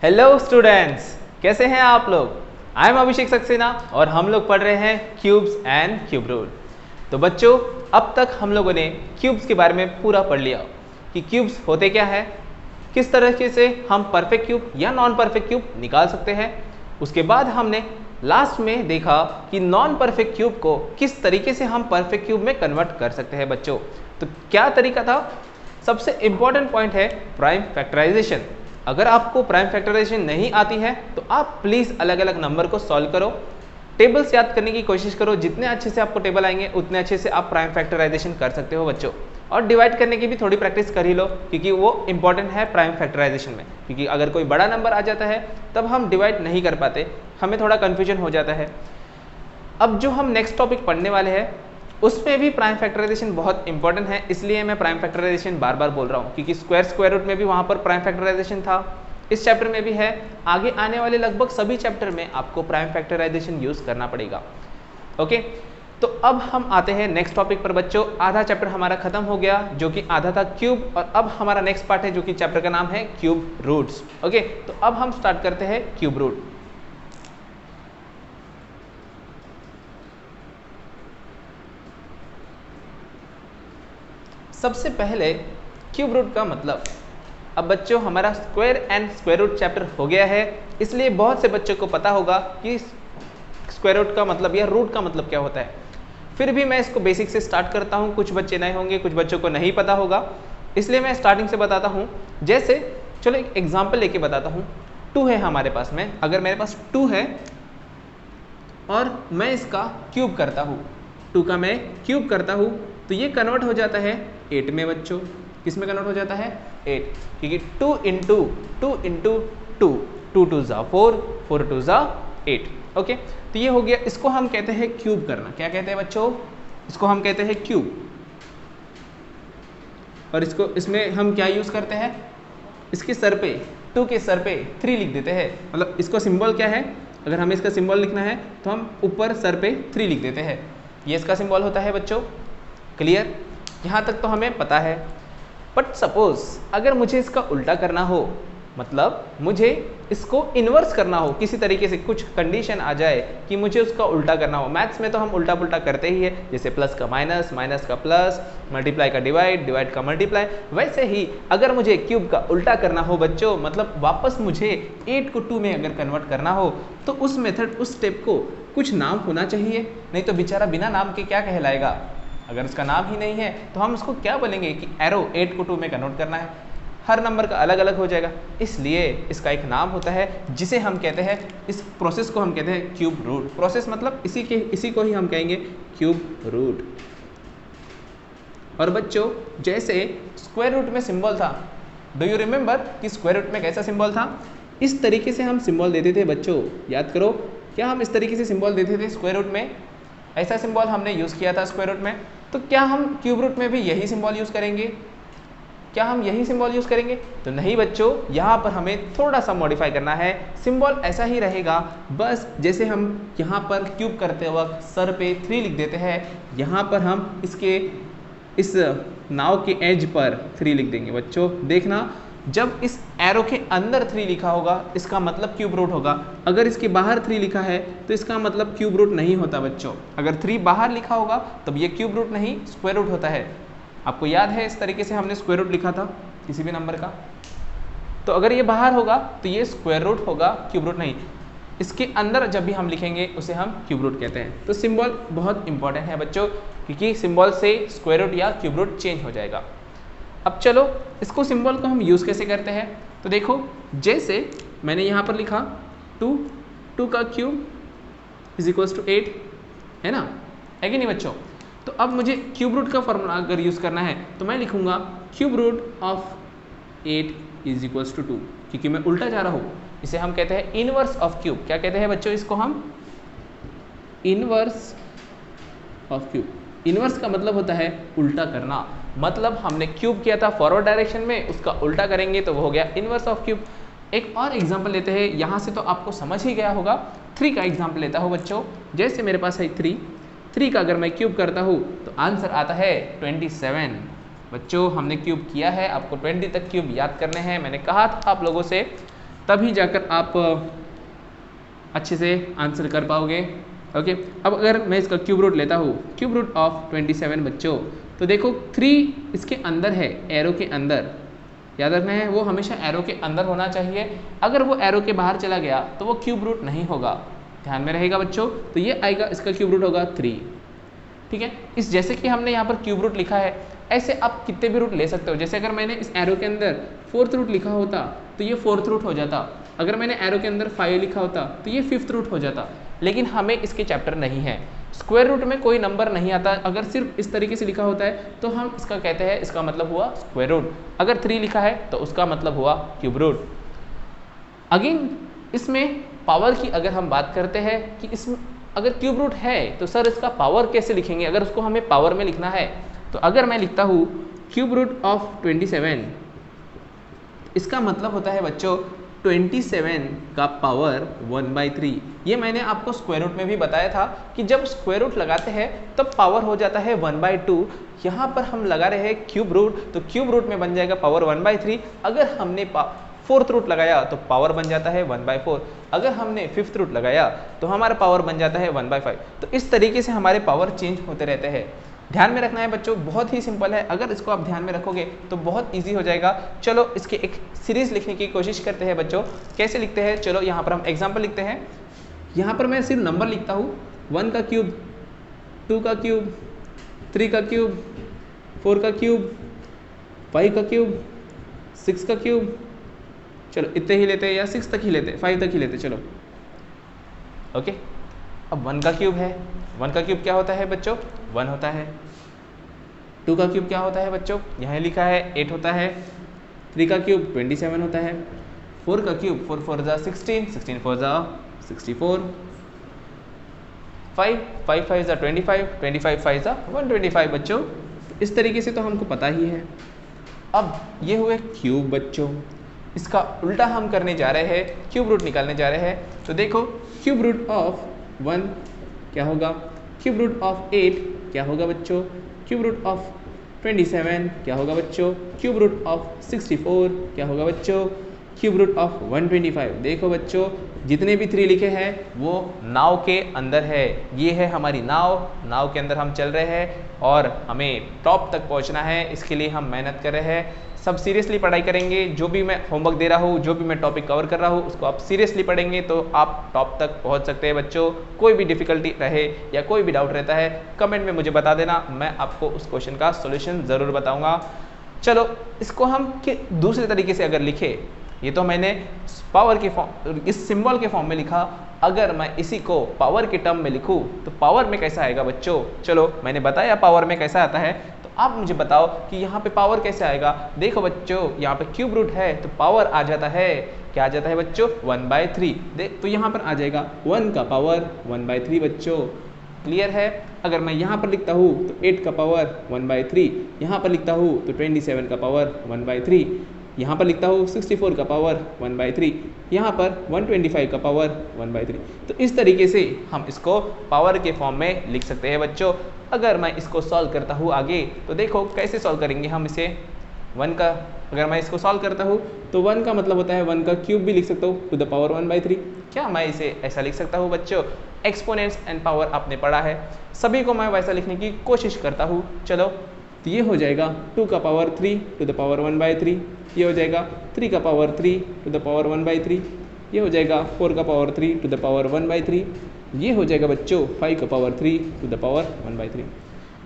Hello students, कैसे हैं आप लोग। आई एम अभिषेक सक्सेना और हम लोग पढ़ रहे हैं क्यूब्स एंड क्यूब रूट। तो बच्चों, अब तक हम लोगों ने क्यूब्स के बारे में पूरा पढ़ लिया कि क्यूब्स होते क्या है, किस तरीके से हम परफेक्ट क्यूब या नॉन परफेक्ट क्यूब निकाल सकते हैं। उसके बाद हमने लास्ट में देखा कि नॉन परफेक्ट क्यूब को किस तरीके से हम परफेक्ट क्यूब में कन्वर्ट कर सकते हैं। बच्चों, तो क्या तरीका था? सबसे इंपॉर्टेंट पॉइंट है प्राइम फैक्टराइजेशन। अगर आपको प्राइम फैक्टराइजेशन नहीं आती है तो आप प्लीज़ अलग अलग नंबर को सॉल्व करो, टेबल्स याद करने की कोशिश करो। जितने अच्छे से आपको टेबल आएंगे उतने अच्छे से आप प्राइम फैक्टराइजेशन कर सकते हो बच्चों। और डिवाइड करने की भी थोड़ी प्रैक्टिस कर ही लो, क्योंकि वो इंपॉर्टेंट है प्राइम फैक्टराइजेशन में। क्योंकि अगर कोई बड़ा नंबर आ जाता है तब हम डिवाइड नहीं कर पाते, हमें थोड़ा कन्फ्यूजन हो जाता है। अब जो हम नेक्स्ट टॉपिक पढ़ने वाले हैं उसमें भी प्राइम फैक्टराइजेशन बहुत इंपॉर्टेंट है, इसलिए मैं प्राइम फैक्टराइजेशन बार बार बोल रहा हूँ, क्योंकि स्क्वायर रूट में भी वहाँ पर प्राइम फैक्टराइजेशन था, इस चैप्टर में भी है। आगे आने वाले लगभग सभी चैप्टर में आपको प्राइम फैक्टराइजेशन यूज करना पड़ेगा। ओके, तो अब हम आते हैं नेक्स्ट टॉपिक पर बच्चों। आधा चैप्टर हमारा खत्म हो गया, जो कि आधा था क्यूब, और अब हमारा नेक्स्ट पार्ट है जो कि चैप्टर का नाम है क्यूब रूट्स। ओके, तो अब हम स्टार्ट करते हैं क्यूब रूट। सबसे पहले क्यूब रूट का मतलब। अब बच्चों, हमारा square and square root chapter हो गया है, इसलिए बहुत से बच्चों को पता होगा कि स्क्वायर रूट का मतलब या रूट का मतलब क्या होता है। फिर भी मैं इसको बेसिक से स्टार्ट करता हूँ। कुछ बच्चे नए होंगे, कुछ बच्चों को नहीं पता होगा, इसलिए मैं स्टार्टिंग से बताता हूँ। जैसे चलो एक एग्जाम्पल लेके बताता हूँ। 2 है हमारे पास में, अगर मेरे पास 2 है और मैं इसका क्यूब करता हूँ, 2 का मैं क्यूब करता हूँ, तो ये कन्वर्ट हो जाता है 8 में बच्चों। किस में कन्वर्ट हो जाता है? 8, क्योंकि 2 इंटू 2, 2 2 ज़ा 4, 4 2 ज़ा 8। ओके, तो ये हो गया। इसको हम कहते हैं क्यूब करना। क्या कहते हैं बच्चों? इसको हम कहते हैं क्यूब। और इसमें हम क्या यूज़ करते हैं? इसके सर पे, 2 के सर पे 3 लिख देते हैं। मतलब इसको सिंबल क्या है? अगर हमें इसका सिंबल लिखना है तो हम ऊपर सर पे 3 लिख देते हैं। ये इसका सिंबल होता है बच्चों। क्लियर? यहाँ तक तो हमें पता है। बट सपोज अगर मुझे इसका उल्टा करना हो, मतलब मुझे इसको इन्वर्स करना हो, किसी तरीके से कुछ कंडीशन आ जाए कि मुझे उसका उल्टा करना हो। मैथ्स में तो हम उल्टा पुल्टा करते ही है, जैसे प्लस का माइनस, माइनस का प्लस, मल्टीप्लाई का डिवाइड, डिवाइड का मल्टीप्लाई। वैसे ही अगर मुझे क्यूब का उल्टा करना हो बच्चों, मतलब वापस मुझे 8 को 2 में अगर कन्वर्ट करना हो, तो उस मेथड, उस स्टेप को कुछ नाम होना चाहिए, नहीं तो बेचारा बिना नाम के क्या कहलाएगा। अगर उसका नाम ही नहीं है तो हम उसको क्या बोलेंगे कि एरो 8 को 2 में कन्वर्ट करना है। हर नंबर का अलग अलग हो जाएगा, इसलिए इसका एक नाम होता है जिसे हम कहते हैं, इस प्रोसेस को हम कहते हैं क्यूब रूट। प्रोसेस मतलब इसी को ही हम कहेंगे क्यूब रूट। और बच्चों, जैसे स्क्वायर रूट में सिंबल था, डू यू रिमेंबर कि स्क्वायर रूट में कैसा सिंबल था? इस तरीके से हम सिंबल देते थे बच्चों, याद करो। क्या हम इस तरीके से सिंबल देते थे स्क्वायर रूट में? ऐसा सिंबल हमने यूज़ किया था स्क्वायर रूट में। तो क्या हम क्यूब रूट में भी यही सिंबल यूज़ करेंगे? क्या हम यही सिंबल यूज़ करेंगे? तो नहीं बच्चों, यहाँ पर हमें थोड़ा सा मॉडिफाई करना है। सिंबल ऐसा ही रहेगा, बस जैसे हम यहाँ पर क्यूब करते वक्त सर पे 3 लिख देते हैं, यहाँ पर हम इस नाव के एज पर 3 लिख देंगे बच्चों। देखना, जब इस एरो के अंदर 3 लिखा होगा इसका मतलब क्यूब रूट होगा। अगर इसके बाहर 3 लिखा है तो इसका मतलब क्यूब रूट नहीं होता बच्चों। अगर 3 बाहर लिखा होगा तब ये क्यूब रूट नहीं, स्क्वायर रूट होता है। आपको याद है इस तरीके से हमने स्क्वायर रूट लिखा था किसी भी नंबर का। तो अगर ये बाहर होगा तो ये स्क्वायर रूट होगा, क्यूब रूट नहीं। इसके अंदर जब भी हम लिखेंगे उसे हम क्यूब रूट कहते हैं। तो सिंबल बहुत इंपॉर्टेंट है बच्चों, क्योंकि सिंबल से स्क्वायर रूट या क्यूब रूट चेंज हो जाएगा। अब चलो, इसको सिंबल को हम यूज़ कैसे करते हैं? तो देखो, जैसे मैंने यहाँ पर लिखा 2 का क्यूब इज इक्वल्स टू 8, है ना, है कि नहीं बच्चों? तो अब मुझे क्यूब रूट का फॉर्मूला अगर यूज़ करना है तो मैं लिखूँगा cube root of 8 is equals to 2, क्योंकि मैं उल्टा जा रहा हूँ। इसे हम कहते हैं इनवर्स ऑफ क्यूब। क्या कहते हैं बच्चों इसको? हम इनवर्स ऑफ क्यूब। इनवर्स का मतलब होता है उल्टा करना। मतलब हमने क्यूब किया था फॉरवर्ड डायरेक्शन में, उसका उल्टा करेंगे तो वो हो गया इनवर्स ऑफ क्यूब। एक और एग्जांपल लेते हैं, यहाँ से तो आपको समझ ही गया होगा। 3 का एग्जांपल लेता हूँ बच्चों। जैसे मेरे पास है 3 का अगर मैं क्यूब करता हूँ तो आंसर आता है 27। बच्चों, हमने क्यूब किया है, आपको 20 तक क्यूब याद करने हैं। मैंने कहा था आप लोगों से तभी जाकर आप अच्छे से आंसर कर पाओगे। ओके, अब अगर मैं इसका क्यूब रूट लेता हूँ, क्यूब रूट ऑफ 27 बच्चों, तो देखो 3 इसके अंदर है, एरो के अंदर, याद रखना है वो हमेशा एरो के अंदर होना चाहिए। अगर वो एरो के बाहर चला गया तो वो क्यूब रूट नहीं होगा, ध्यान में रहेगा बच्चों। तो ये आएगा, इसका क्यूब रूट होगा 3, ठीक है। इस जैसे कि हमने यहाँ पर क्यूब रूट लिखा है, ऐसे आप कितने भी रूट ले सकते हो। जैसे अगर मैंने इस एरो के अंदर 4th रूट लिखा होता तो ये 4th रूट हो जाता, अगर मैंने एरो के अंदर 5 लिखा होता तो ये 5th रूट हो जाता। लेकिन हमें इसके चैप्टर नहीं है, स्क्वायर रूट में कोई नंबर नहीं आता। अगर सिर्फ इस तरीके से लिखा होता है तो हम इसका कहते हैं, इसका मतलब हुआ स्क्वायर रूट। अगर 3 लिखा है तो उसका मतलब हुआ क्यूब रूट। अगेन इसमें पावर की अगर हम बात करते हैं कि इसमें अगर क्यूब रूट है तो सर इसका पावर कैसे लिखेंगे, अगर उसको हमें पावर में लिखना है तो अगर मैं लिखता हूँ क्यूब रूट ऑफ 27, इसका मतलब होता है बच्चों 27 का पावर 1/3। ये मैंने आपको स्क्वायर रूट में भी बताया था कि जब स्क्वायर रूट लगाते हैं तब पावर हो जाता है 1/2। यहाँ पर हम लगा रहे हैं क्यूब रूट, तो क्यूब रूट में बन जाएगा पावर 1/3। अगर हमने 4th रूट लगाया तो पावर बन जाता है 1/4। अगर हमने 5th रूट लगाया तो हमारा पावर बन जाता है 1/5। तो इस तरीके से हमारे पावर चेंज होते रहते हैं। ध्यान में रखना है बच्चों, बहुत ही सिंपल है, अगर इसको आप ध्यान में रखोगे तो बहुत इजी हो जाएगा। चलो इसके एक सीरीज लिखने की कोशिश करते हैं बच्चों। कैसे लिखते हैं, चलो यहाँ पर हम एग्जाम्पल लिखते हैं। यहाँ पर मैं सिर्फ नंबर लिखता हूँ, 1 का क्यूब, 2 का क्यूब, 3 का क्यूब, 4 का क्यूब, 5 का क्यूब, 6 का क्यूब, चलो इतने ही लेते हैं या 6 तक ही लेते, 5 तक ही लेते, चलो ओके। अब 1 का क्यूब है, 1 का क्यूब क्या होता है बच्चों, 1 होता है। 2 का क्यूब क्या होता है बच्चों, यहाँ लिखा है 8 होता है। 3 का क्यूब 27 होता है। 4 का क्यूब 4 4 जा 16, 16 4 जा 64। 5 5 5 जा 25, 25 5 जा 125 बच्चों। इस तरीके से तो हमको पता ही है। अब ये हुए क्यूब बच्चों, इसका उल्टा हम करने जा रहे हैं, क्यूब रूट निकालने जा रहे हैं। तो देखो क्यूब रूट ऑफ 1 क्या होगा, क्यूब रूट ऑफ 8 क्या होगा बच्चों, क्यूब रूट ऑफ 27 क्या होगा बच्चों, क्यूब रूट ऑफ 64 क्या होगा बच्चों, क्यूब रूट ऑफ 125। देखो बच्चों जितने भी 3 लिखे हैं वो नाव के अंदर है। ये है हमारी नाव, नाव के अंदर हम चल रहे हैं और हमें टॉप तक पहुंचना है। इसके लिए हम मेहनत कर रहे हैं, सब सीरियसली पढ़ाई करेंगे। जो भी मैं होमवर्क दे रहा हूँ, जो भी मैं टॉपिक कवर कर रहा हूँ, उसको आप सीरियसली पढ़ेंगे तो आप टॉप तक पहुँच सकते हैं बच्चों। कोई भी डिफिकल्टी रहे या कोई भी डाउट रहता है कमेंट में मुझे बता देना, मैं आपको उस क्वेश्चन का सोल्यूशन ज़रूर बताऊँगा। चलो इसको हम दूसरे तरीके से अगर लिखे, ये तो मैंने पावर के फॉर्म, इस सिंबल के फॉर्म में लिखा, अगर मैं इसी को पावर के टर्म में लिखूं तो पावर में कैसा आएगा बच्चों। चलो मैंने बताया पावर में कैसा आता है, तो आप मुझे बताओ कि यहाँ पे पावर कैसे आएगा। देखो बच्चों यहाँ पे क्यूब रूट है तो पावर आ जाता है, क्या आ जाता है बच्चों, 1/3। देख तो यहाँ पर आ जाएगा 1 का पावर 1/3 बच्चों, क्लियर है। अगर मैं यहाँ पर लिखता हूँ तो 8 का पावर 1/3, यहाँ पर लिखता हूँ तो 27 का पावर 1/3, यहाँ पर लिखता हूँ 64 का पावर 1/3, यहाँ पर 125 का पावर 1/3। तो इस तरीके से हम इसको पावर के फॉर्म में लिख सकते हैं बच्चों। अगर मैं इसको सॉल्व करता हूँ आगे तो देखो कैसे सॉल्व करेंगे हम इसे। 1 का अगर मैं इसको सॉल्व करता हूँ तो 1 का मतलब होता है 1 का क्यूब भी लिख सकता हूँ टू द पावर 1/3। क्या मैं इसे ऐसा लिख सकता हूँ बच्चों, एक्सपोनेंट्स एंड पावर आपने पढ़ा है, सभी को मैं वैसा लिखने की कोशिश करता हूँ। चलो तो ये हो जाएगा 2 का पावर 3 टू द पावर 1/3, ये हो जाएगा 3 का पावर 3 टू द पावर 1/3, ये हो जाएगा 4 का पावर 3 टू द पावर 1/3, ये हो जाएगा बच्चों 5 का पावर 3 टू द पावर 1/3।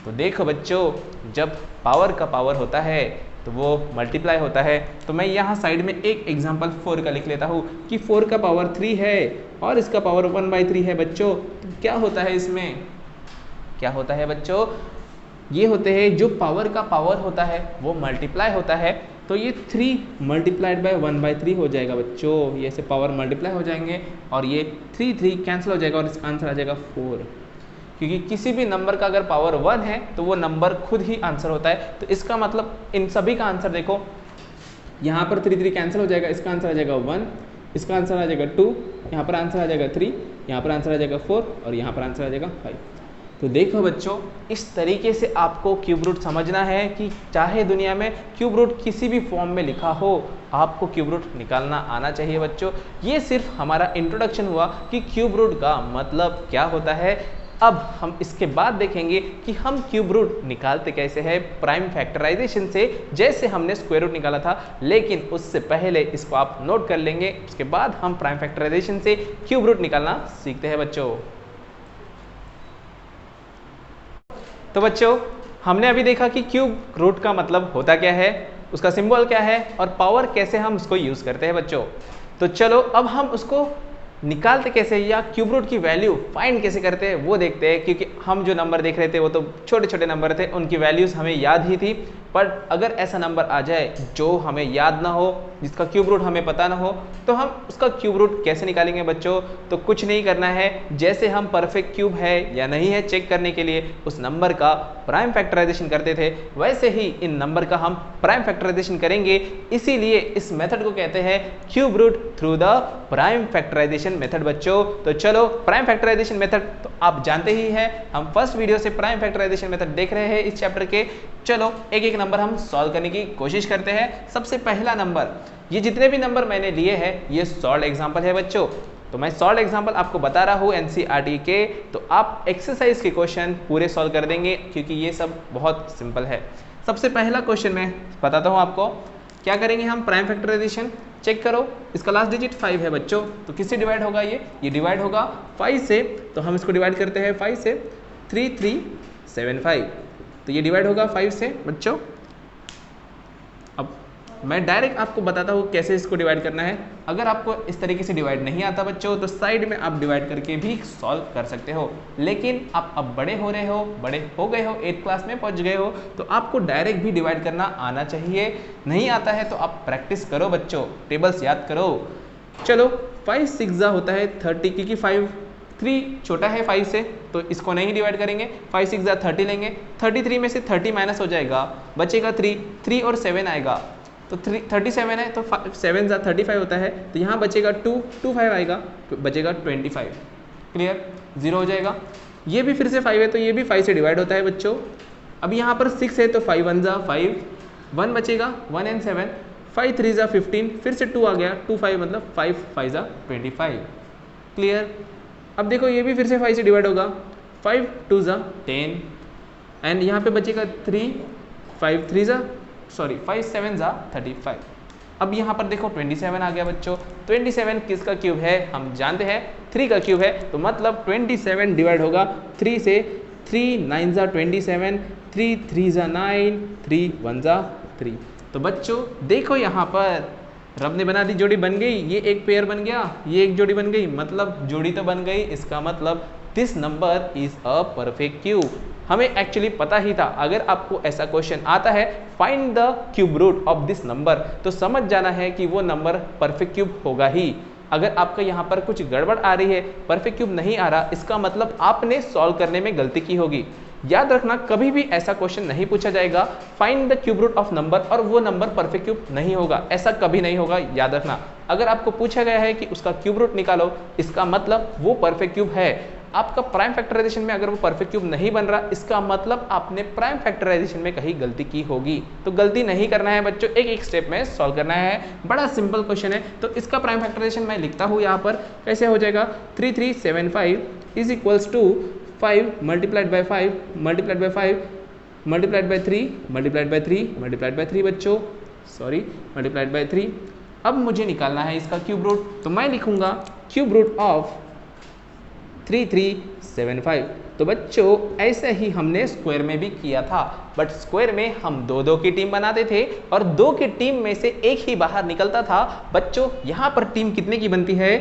तो देखो बच्चों जब पावर का पावर होता है तो वो मल्टीप्लाई होता है। तो मैं यहाँ साइड में एक एग्जांपल 4 का लिख लेता हूँ कि 4 का पावर 3 है और इसका पावर 1/3 है बच्चों। तो क्या होता है इसमें, क्या होता है बच्चों, ये होते हैं जो पावर का पावर होता है वो मल्टीप्लाई होता है। तो ये 3 मल्टीप्लाइड बाय 1/3 हो जाएगा बच्चों, ये ऐसे पावर मल्टीप्लाई हो जाएंगे और ये 3 कैंसिल हो जाएगा और इसका आंसर आ जाएगा 4। क्योंकि किसी भी नंबर का अगर पावर 1 है तो वो नंबर खुद ही आंसर होता है। तो इसका मतलब इन सभी का आंसर देखो, यहाँ पर 3 कैंसिल हो जाएगा, इसका आंसर आ जाएगा 1, इसका आंसर आ जाएगा 2, यहाँ पर आंसर आ जाएगा 3, यहाँ पर आंसर आ जाएगा 4 और यहाँ पर आंसर आ जाएगा 5। तो देखो बच्चों, इस तरीके से आपको क्यूब रूट समझना है कि चाहे दुनिया में क्यूब रूट किसी भी फॉर्म में लिखा हो, आपको क्यूब रूट निकालना आना चाहिए बच्चों। ये सिर्फ हमारा इंट्रोडक्शन हुआ कि क्यूब रूट का मतलब क्या होता है। अब हम इसके बाद देखेंगे कि हम क्यूब रूट निकालते कैसे हैं प्राइम फैक्टराइजेशन से, जैसे हमने स्क्वायर रूट निकाला था। लेकिन उससे पहले इसको आप नोट कर लेंगे, उसके बाद हम प्राइम फैक्टराइजेशन से क्यूब रूट निकालना सीखते हैं बच्चों। तो बच्चों, हमने अभी देखा कि क्यूब रूट का मतलब होता क्या है, उसका सिंबल क्या है और पावर कैसे हम उसको यूज करते हैं बच्चों। तो चलो अब हम उसको निकालते कैसे या क्यूब रूट की वैल्यू फाइंड कैसे करते हैं वो देखते हैं। क्योंकि हम जो नंबर देख रहे थे वो तो छोटे छोटे नंबर थे, उनकी वैल्यूज हमें याद ही थी। पर अगर ऐसा नंबर आ जाए जो हमें याद ना हो, जिसका क्यूब रूट हमें पता ना हो, तो हम उसका क्यूब रूट कैसे निकालेंगे बच्चों। तो कुछ नहीं करना है, जैसे हम परफेक्ट क्यूब है या नहीं है चेक करने के लिए उस नंबर का प्राइम फैक्टराइजेशन करते थे, वैसे ही इन नंबर का हम प्राइम फैक्टराइजेशन करेंगे। इसीलिए इस मेथड को कहते हैं cube root through the prime factorization method बच्चों। तो चलो प्राइम फैक्टराइजेशन मेथड तो आप जानते ही हैं, हम फर्स्ट वीडियो से प्राइम फैक्टराइजेशन मेथड देख रहे हैं इस चैप्टर के। चलो एक एक नंबर हम सॉल्व करने की कोशिश करते हैं। सबसे पहला नंबर, ये जितने भी नंबर मैंने लिए हैं ये सॉल्व एग्जांपल है बच्चों। तो मैं सॉल्व एग्जांपल आपको बता रहा हूँ एनसीईआरटी के, तो आप एक्सरसाइज के क्वेश्चन पूरे सॉल्व कर देंगे क्योंकि ये सब बहुत सिंपल है। सबसे पहला क्वेश्चन मैं बताता हूँ आपको, क्या करेंगे हम प्राइम फैक्टराइजेशन। चेक करो, इसका लास्ट डिजिट 5 है बच्चों, तो किससे डिवाइड होगा ये डिवाइड होगा 5 से। तो हम इसको डिवाइड करते हैं 5 से, 3375। तो ये डिवाइड होगा 5 से बच्चों। अब मैं डायरेक्ट आपको बताता हूँ कैसे इसको डिवाइड करना है। अगर आपको इस तरीके से डिवाइड नहीं आता बच्चों तो साइड में आप डिवाइड करके भी सॉल्व कर सकते हो। लेकिन आप अब बड़े हो रहे हो, बड़े हो गए हो, 8th क्लास में पहुंच गए हो, तो आपको डायरेक्ट भी डिवाइड करना आना चाहिए। नहीं आता है तो आप प्रैक्टिस करो बच्चों, टेबल्स याद करो। चलो 5 6 होता है 30, क्योंकि 3 छोटा है 5 से तो इसको नहीं डिवाइड करेंगे। 5 6 30 लेंगे, 33 में से 30 माइनस हो जाएगा, बचेगा 3 और 7 आएगा। तो 37 है तो 7 35 होता है, तो यहाँ बचेगा 2 5 आएगा, तो बचेगा 25। क्लियर, 0 हो जाएगा। ये भी फिर से 5 है तो ये भी 5 से डिवाइड होता है बच्चों। अब यहाँ पर 6 है तो 5 1 5, 1 बचेगा 1 and 7, 5 3 15, फिर से 2 आ गया, 2 5 मतलब 5 5 25। क्लियर। अब देखो ये भी फिर से 5 से डिवाइड होगा, 5 2 10 एंड यहाँ पे बचेगा 3, 5 7 35। अब यहाँ पर देखो 27 आ गया बच्चों। 27 किसका क्यूब है हम जानते हैं, 3 का क्यूब है, तो मतलब 27 डिवाइड होगा 3 से। 3 9 27, 3 3 9, 3 1 3। तो बच्चों देखो यहाँ पर रब ने बना दी, जोड़ी बन गई, ये एक पेयर बन गया, ये एक जोड़ी बन गई, मतलब जोड़ी तो बन गई। इसका मतलब this number is a perfect cube. हमें एक्चुअली पता ही था, अगर आपको ऐसा क्वेश्चन आता है find the cube root of this number, तो समझ जाना है कि वो नंबर परफेक्ट क्यूब होगा ही। अगर आपका यहाँ पर कुछ गड़बड़ आ रही है, परफेक्ट क्यूब नहीं आ रहा, इसका मतलब आपने सॉल्व करने में गलती की होगी। याद रखना, कभी भी ऐसा क्वेश्चन नहीं पूछा जाएगा find the cube root of number और वो नंबर परफेक्ट क्यूब नहीं होगा, ऐसा कभी नहीं होगा। याद रखना, अगर आपको पूछा गया है कि उसका क्यूब रूट निकालो, इसका मतलब वो परफेक्ट क्यूब है। आपका प्राइम फैक्टराइजेशन में अगर वो परफेक्ट क्यूब नहीं बन रहा, इसका मतलब आपने प्राइम फैक्टराइजेशन में कहीं गलती की होगी। तो गलती नहीं करना है बच्चों, एक एक स्टेप में सॉल्व करना है। बड़ा सिंपल क्वेश्चन है। तो इसका प्राइम फैक्टराइजेशन मैं लिखता हूँ यहाँ पर, कैसे हो जाएगा, 3375 is equals to 5 multiplied by 5 multiplied by 5 multiplied by 3 multiplied by 3 multiplied by 3 बच्चों, सॉरी मल्टीप्लाइड बाई 3। अब मुझे निकालना है इसका क्यूब रूट, तो मैं लिखूंगा क्यूब रूट ऑफ 3375। तो बच्चों ऐसे ही हमने स्क्वायर में भी किया था, बट स्क्वायर में हम 2-2 की टीम बनाते थे और 2 की टीम में से एक ही बाहर निकलता था। बच्चों यहाँ पर टीम कितने की बनती है,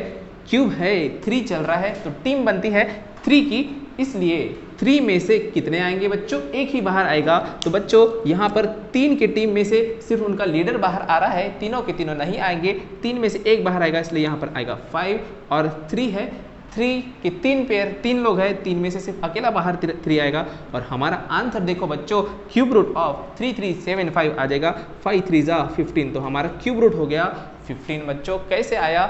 क्यूब है 3 चल रहा है तो टीम बनती है 3 की, इसलिए 3 में से कितने आएंगे बच्चों, एक ही बाहर आएगा। तो बच्चों यहाँ पर 3 की टीम में से सिर्फ उनका लीडर बाहर आ रहा है, तीनों के तीनों नहीं आएंगे, 3 में से एक बाहर आएगा, इसलिए यहाँ पर आएगा 5 और 3 है, 3 के 3 पेयर, 3 लोग हैं, 3 में से सिर्फ अकेला बाहर 3 आएगा। और हमारा आंसर देखो बच्चों, क्यूब रूट ऑफ 3375 आ जाएगा, 5 3 15, तो हमारा क्यूब रूट हो गया 15 बच्चों। कैसे आया,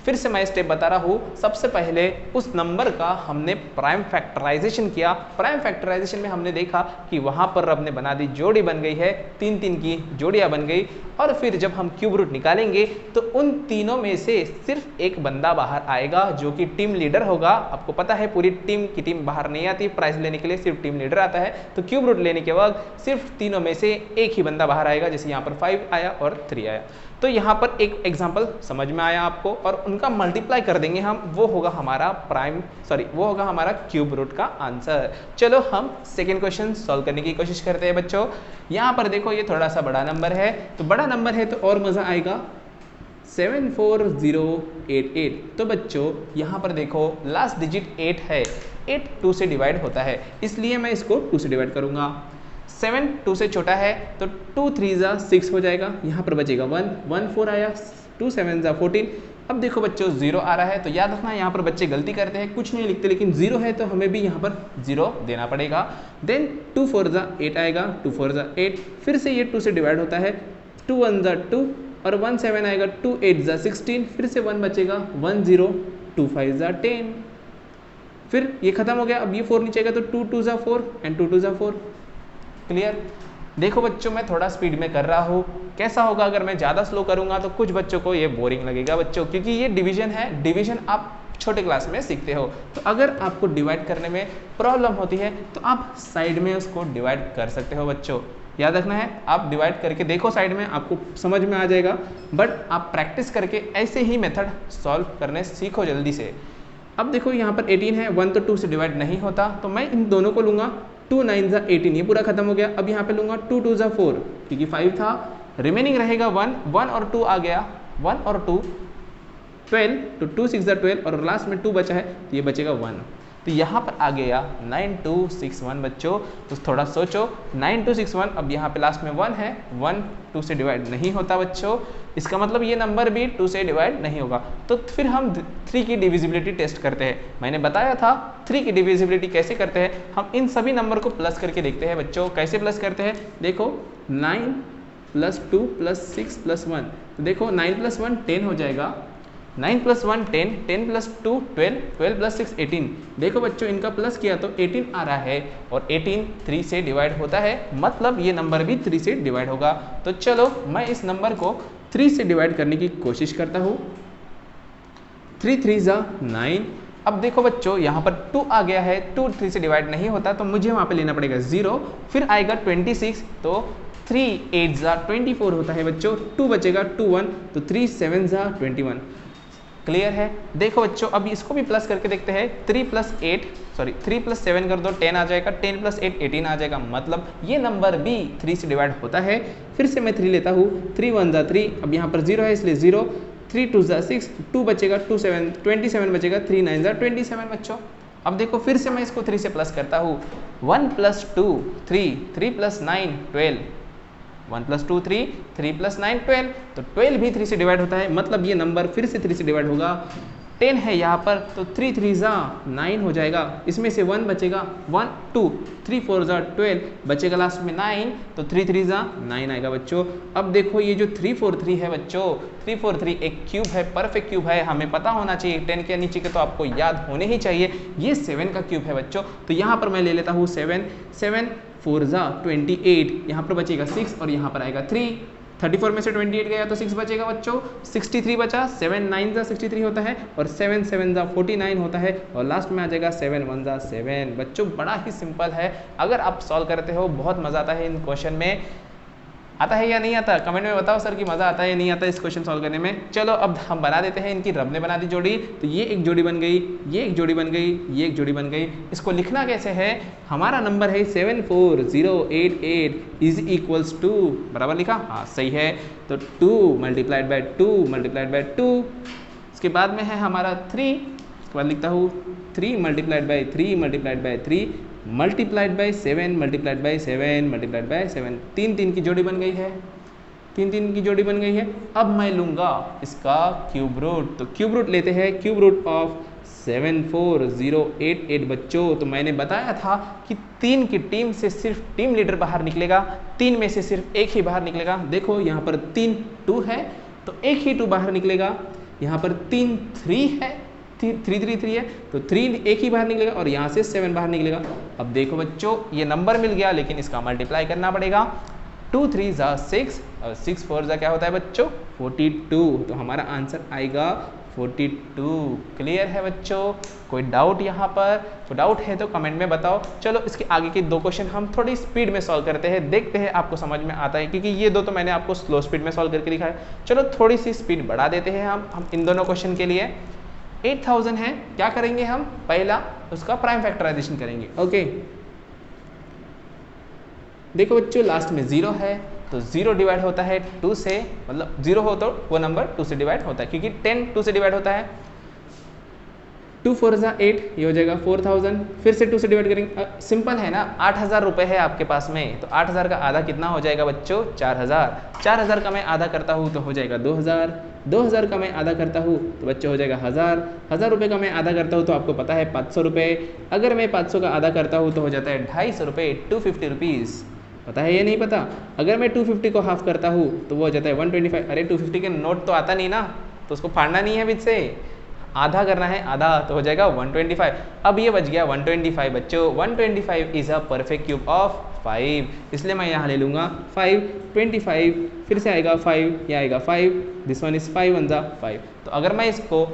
फिर से मैं स्टेप बता रहा हूँ। सबसे पहले उस नंबर का हमने प्राइम फैक्टराइजेशन किया। प्राइम फैक्टराइजेशन में हमने देखा कि वहाँ पर हमने बना दी, जोड़ी बन गई है, 3 की जोड़ियाँ बन गई। और फिर जब हम क्यूब रूट निकालेंगे तो उन तीनों में से सिर्फ एक बंदा बाहर आएगा जो कि टीम लीडर होगा। आपको पता है पूरी टीम की टीम बाहर नहीं आती, प्राइज लेने के लिए सिर्फ टीम लीडर आता है। तो क्यूब रूट लेने के बाद सिर्फ तीनों में से एक ही बंदा बाहर आएगा, जैसे यहाँ पर 5 आया और 3 आया। तो यहाँ पर एक एग्जाम्पल समझ में आया आपको, और उनका मल्टीप्लाई कर देंगे हम, वो होगा हमारा क्यूब रूट का आंसर। चलो हम सेकेंड क्वेश्चन सॉल्व करने की कोशिश करते हैं बच्चों। यहाँ पर देखो ये थोड़ा सा बड़ा नंबर है, तो बड़ा नंबर है तो और मजा आएगा। 74088। तो बच्चों यहाँ पर देखो लास्ट डिजिट 8 है, 8 2 से डिवाइड होता है, इसलिए मैं इसको 2 से डिवाइड करूंगा। 7 2 से छोटा है तो 2 3 जा 6 हो जाएगा, यहाँ पर बचेगा 1, 1 4 आया, 2 7 जा 14। अब देखो बच्चों 0 आ रहा है, तो याद रखना यहाँ पर बच्चे गलती करते हैं, कुछ नहीं लिखते, लेकिन 0 है तो हमें भी यहाँ पर 0 देना पड़ेगा। देन 2 4 जा 8 आएगा, 2 4 जा 8, फिर से ये 2 से डिवाइड होता है, 2 1 जा 2 और 1 7 आएगा, 2 8 जा 16, फिर से 1 बचेगा, 1 0, 2 5 जा 10, फिर ये खत्म हो गया। अब ये 4 नीचे आएगा तो 2 2 जा 4 एंड 2 2 जा 4। क्लियर? देखो बच्चों मैं थोड़ा स्पीड में कर रहा हूँ, कैसा होगा अगर मैं ज़्यादा स्लो करूँगा तो कुछ बच्चों को ये बोरिंग लगेगा बच्चों, क्योंकि ये डिवीजन है, डिवीजन आप छोटे क्लास में सीखते हो। तो अगर आपको डिवाइड करने में प्रॉब्लम होती है तो आप साइड में उसको डिवाइड कर सकते हो बच्चों, याद रखना है। आप डिवाइड करके देखो साइड में, आपको समझ में आ जाएगा, बट आप प्रैक्टिस करके ऐसे ही मेथड सॉल्व करने सीखो जल्दी से। अब देखो यहाँ पर 18 है, 1 तो 2 से डिवाइड नहीं होता, तो मैं इन दोनों को लूँगा, 2 9 जा 18, ये पूरा खत्म हो गया। अब यहाँ पे लूँगा 2 2 जा 4, क्योंकि 5 था, रिमेनिंग रहेगा 1, 1 और 2 आ गया, 1 और 2 12, तो 2 6 जा 12 और लास्ट में 2 बचा है तो ये बचेगा 1। तो यहाँ पर आ गया 9261 बच्चों। तो थोड़ा सोचो, 9261, अब यहाँ पे लास्ट में 1 है, 1 2 से डिवाइड नहीं होता बच्चों, इसका मतलब ये नंबर भी 2 से डिवाइड नहीं होगा। तो फिर हम 3 की डिविजिबिलिटी टेस्ट करते हैं। मैंने बताया था 3 की डिविजिबिलिटी कैसे करते हैं, हम इन सभी नंबर को प्लस करके देखते हैं बच्चों। कैसे प्लस करते हैं, देखो 9 + 2 + 6 + 1, तो देखो 9 + 1 10 हो जाएगा, 9 + 1 10, 10 + 2 12, 12 + 6 18। देखो बच्चों इनका प्लस किया तो 18 आ रहा है, और 18 3 से डिवाइड होता है, मतलब ये नंबर भी 3 से डिवाइड होगा। तो चलो मैं इस नंबर को 3 से डिवाइड करने की कोशिश करता हूँ। 3 3 जा 9। अब देखो बच्चों यहाँ पर 2 आ गया है, 2 3 से डिवाइड नहीं होता, तो मुझे वहाँ पे लेना पड़ेगा 0, फिर आएगा 26, तो 3 8 जा 24 होता है बच्चों, 2 बचेगा 2 1, तो 3 7 जा 21। क्लियर है? देखो बच्चों अब इसको भी प्लस करके देखते हैं, 3 + 7 कर दो, 10 आ जाएगा, 10 + 8 18 आ जाएगा, मतलब ये नंबर भी 3 से डिवाइड होता है। फिर से मैं 3 लेता हूँ, 3 1 जा 3, अब यहाँ पर 0 है इसलिए 0, 3 2 जा 6, 2 बचेगा, 2 7 27 बचेगा, 3 9 जा 27 बच्चों। अब देखो फिर से मैं इसको 3 से प्लस करता हूँ, 1 + 2 3, 3 + 9 12, 1 + 2 3, 3 + 9 12, तो 12 भी 3 से डिवाइड होता है, मतलब ये नंबर फिर से 3 से डिवाइड होगा। 10 है यहाँ पर, तो 3 3 जा 9 हो जाएगा, इसमें से 1 बचेगा, 1 2, 3 4 जा 12, बचेगा लास्ट में 9, तो 3 3 जा 9 आएगा बच्चों। अब देखो ये जो 343 है बच्चों, 343 एक क्यूब है, परफेक्ट क्यूब है, हमें पता होना चाहिए, 10 के नीचे के तो आपको याद होने ही चाहिए। ये 7 का क्यूब है बच्चों, तो यहाँ पर मैं ले लेता हूँ 7, 7 4 जा 28, यहाँ पर बचेगा 6 और यहाँ पर आएगा 3, 34 में से 28 गया तो 6 बचेगा बच्चों, 63 बचा, 7 9 जा 63 होता है, और 7 7 जा 49 होता है, और लास्ट में आ जाएगा 7 1 जा 7। बच्चों बड़ा ही सिंपल है, अगर आप सॉल्व करते हो बहुत मज़ा आता है इन क्वेश्चन में। आता है या नहीं आता, कमेंट में बताओ सर कि मज़ा आता है या नहीं आता इस क्वेश्चन सॉल्व करने में। चलो अब हम बना देते हैं, इनकी रब ने बना दी जोड़ी, तो ये एक जोड़ी बन गई, ये एक जोड़ी बन गई, ये एक जोड़ी बन गई। इसको लिखना कैसे है, हमारा नंबर है 74088 इज टू, बराबर लिखा, हाँ सही है, तो 2 × 2 × 2, इसके बाद में है हमारा 3, इसके बाद लिखता हूँ 3 × 3 × 3 multiplied by 7 multiplied by 7 multiplied by 7, 3 3 की जोड़ी बन गई है, 3 3 की जोड़ी बन गई है। अब मैं लूँगा इसका क्यूब रूट, तो क्यूब रूट लेते हैं, क्यूब रूट ऑफ 74088 बच्चों। तो मैंने बताया था कि 3 की टीम से सिर्फ टीम लीडर बाहर निकलेगा, 3 में से सिर्फ एक ही बाहर निकलेगा। देखो यहाँ पर 3 2 है तो एक ही 2 बाहर निकलेगा, यहाँ पर 3 3 है, 3 3 3 है, तो 3 एक ही बाहर निकलेगा और यहाँ से 7 बाहर निकलेगा। अब देखो बच्चों ये नंबर मिल गया, लेकिन इसका मल्टीप्लाई करना पड़ेगा। 2 3 ज़ा 6 और 6 4 ज़ा क्या होता है बच्चों 42, तो हमारा आंसर आएगा 42। क्लियर है बच्चों, कोई डाउट यहाँ पर? तो डाउट है तो कमेंट में बताओ। चलो इसके आगे के 2 क्वेश्चन हम थोड़ी स्पीड में सॉल्व करते हैं, देखते हैं आपको समझ में आता है, क्योंकि ये 2 तो मैंने आपको स्लो स्पीड में सॉल्व करके दिखाया। चलो थोड़ी सी स्पीड बढ़ा देते हैं हम इन दोनों क्वेश्चन के लिए। 8000 है, क्या करेंगे हम? पहला उसका प्राइम फैक्टराइजेशन करेंगे। ओके देखो बच्चों लास्ट में 0 है, तो 0 डिवाइड होता है 2 से, मतलब 0 हो तो वो नंबर 2 से डिवाइड होता है, क्योंकि 10 2 से डिवाइड होता है। 2 4 ज़ा 8, ये हो जाएगा 4000, फिर से 2 से डिवाइड करेंगे। सिंपल है ना, 8000 रुपये है आपके पास में, तो 8000 का आधा कितना हो जाएगा बच्चों 4000। 4000 का मैं आधा करता हूँ तो हो जाएगा 2000। 2000 का मैं आधा करता हूँ तो बच्चों हो जाएगा 1000। 1000 रुपये का मैं आधा करता हूँ तो आपको पता है 500 रुपये। अगर मैं 500 का आधा करता हूँ तो हो जाता है 250 रुपये, 250 रुपीज़। पता है ये नहीं पता? अगर मैं 250 को हाफ करता हूँ तो वो हो जाता है 125। अरे 250 के नोट तो आता नहीं ना, तो उसको फाड़ना नहीं है बीच से, आधा करना है, आधा तो हो जाएगा 125। अब ये बच गया 125 बच्चों। 125 is a perfect cube of 5, इसलिए मैं यहाँ ले लूँगा 5 25, फिर से आएगा 5, ये आएगा 5, दिस वन इज 5 1 ज़ा 5। तो अगर मैं इसको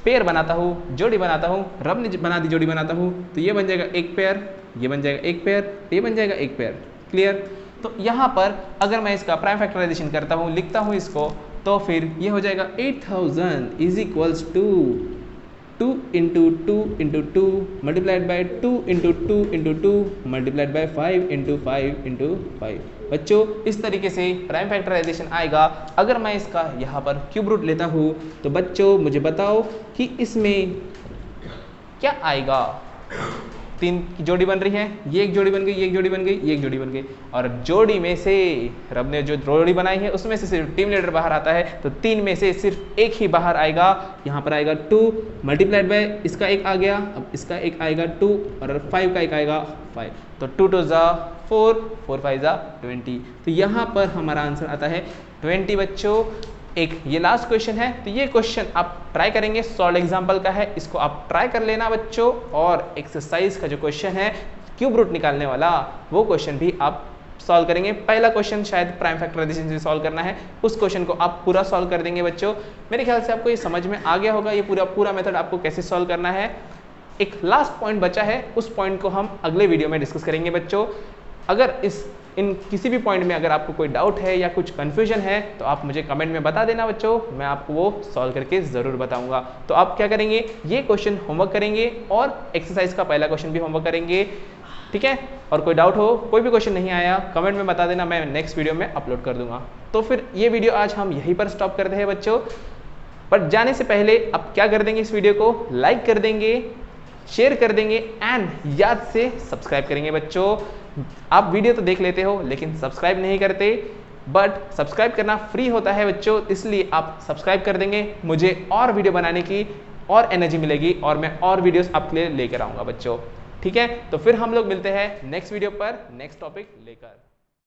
पेयर बनाता हूँ, जोड़ी बनाता हूँ, रब ने बना दी जोड़ी बनाता हूँ, तो ये बन जाएगा एक पेयर, ये बन जाएगा एक पेयर, ये बन जाएगा एक पेयर। क्लियर? तो यहाँ पर अगर मैं इसका प्राइम फैक्टराइजेशन करता हूँ, लिखता हूँ इसको, तो फिर ये हो जाएगा 8000 is equals to 2 into 2 into 2 multiplied by 2 into 2 into 2 multiplied by 5 into 5 into 5। बच्चों इस तरीके से प्राइम फैक्टराइजेशन आएगा। अगर मैं इसका यहाँ पर क्यूब रूट लेता हूँ तो बच्चों मुझे बताओ कि इसमें क्या आएगा। 3 की जोड़ी बन रही है, ये एक जोड़ी बन गई, ये एक जोड़ी बन गई, ये एक जोड़ी बन गई, और जोड़ी में से रब ने जो जोड़ी बनाई है उसमें से सिर्फ टीम लीडर बाहर आता है, तो 3 में से सिर्फ एक ही बाहर आएगा। यहाँ पर आएगा 2 मल्टीप्लाइड बाय इसका एक आ गया, अब इसका एक आएगा 2 और 5 का एक आएगा 5, तो 2 2 ज़ा 4, 4 5 ज़ा 20। तो यहाँ पर हमारा आंसर आता है 20 बच्चों। एक ये लास्ट क्वेश्चन है, तो ये क्वेश्चन आप ट्राई करेंगे, सॉल्व एग्जाम्पल का है, इसको आप ट्राई कर लेना बच्चों। और एक्सरसाइज का जो क्वेश्चन है क्यूब रूट निकालने वाला, वो क्वेश्चन भी आप सॉल्व करेंगे। पहला क्वेश्चन शायद प्राइम फैक्टराइजेशन से सॉल्व करना है, उस क्वेश्चन को आप पूरा सॉल्व कर देंगे बच्चों। मेरे ख्याल से आपको ये समझ में आ गया होगा, ये पूरा मेथड आपको कैसे सॉल्व करना है। एक लास्ट पॉइंट बचा है, उस पॉइंट को हम अगले वीडियो में डिस्कस करेंगे बच्चों। अगर इन किसी भी पॉइंट में अगर आपको कोई डाउट है या कुछ कन्फ्यूजन है तो आप मुझे कमेंट में बता देना बच्चों, मैं आपको वो सॉल्व करके ज़रूर बताऊंगा। तो आप क्या करेंगे, ये क्वेश्चन होमवर्क करेंगे और एक्सरसाइज का पहला क्वेश्चन भी होमवर्क करेंगे, ठीक है। और कोई डाउट हो, कोई भी क्वेश्चन नहीं आया, कमेंट में बता देना, मैं नेक्स्ट वीडियो में अपलोड कर दूंगा। तो फिर ये वीडियो आज हम यहीं पर स्टॉप करते हैं बच्चों। बट जाने से पहले आप क्या कर देंगे, इस वीडियो को लाइक कर देंगे, शेयर कर देंगे एंड याद से सब्सक्राइब करेंगे बच्चों। आप वीडियो तो देख लेते हो लेकिन सब्सक्राइब नहीं करते, बट सब्सक्राइब करना फ्री होता है बच्चों, इसलिए आप सब्सक्राइब कर देंगे, मुझे और वीडियो बनाने की और एनर्जी मिलेगी और मैं और वीडियोस आपके लिए लेकर आऊँगा बच्चों, ठीक है। तो फिर हम लोग मिलते हैं नेक्स्ट वीडियो पर नेक्स्ट टॉपिक लेकर।